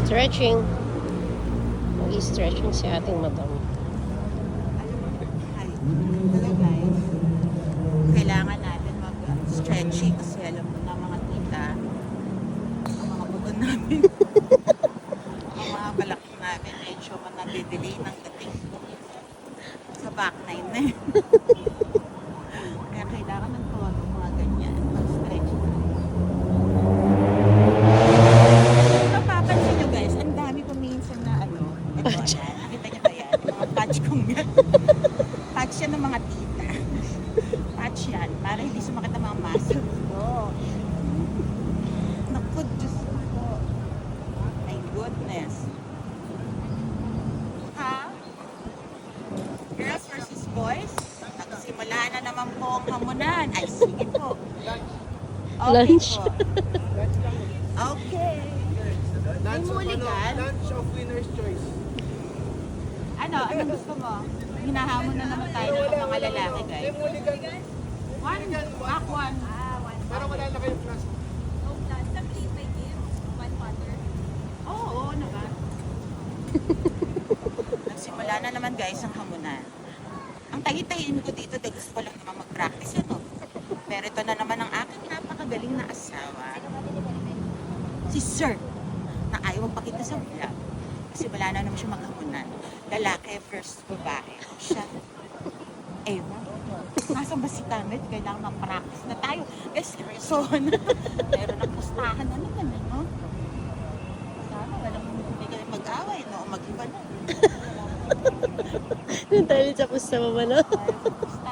Stretching. Mag-stretching si ating madam. Ay, hello guys. Kailangan natin mag-stretching kasi alam mo na mga tita, ang mga buto namin, ang mga balakang namin, medyo nadidelay ng dating sa back nine na eh. Kaya kailangan ng tono, mga ganyan, mag-stretching. Napapansin nyo guys, ang dami ko minsan na ito, ayan, nakita nyo ba yan? Yung mga patch kong yan. Patch yan ng mga tita. Patch yan, para hindi sumakit ang mga muscles ko. Naku, Diyos ko. My goodness. Ha? Girls versus boys? Nagsimula na naman po ang hamunan. Ay, sige po. Okay Lunch. po. Okay. May muligan? Lunch of winner's choice. Anong gusto mo? Hinahamon na naman tayo ng mga lalaki, guys. May muligan. One, back one. Pero wala na kayong class. Oo naman. Nagsimula na naman guys ang hamunan. Ang tahi-tahiin ko dito dahil gusto ko lang naman mag-practice Pero ito na naman ang aking napakagaling na asawa. Si Sir, na ayaw magpakita sa vlog. Kasi wala na naman siya maghamunan. Lalaki versus babae. Siya, ewan. Nasaan ba si Tamet? Kailangan mag-practice na tayo. Seryoso na. Meron ng pustahan na naman, no? Sana walang hindi kami mag-away, no? Mag-iba na. Nung tayo sa pusta mo ba, no? Pustahan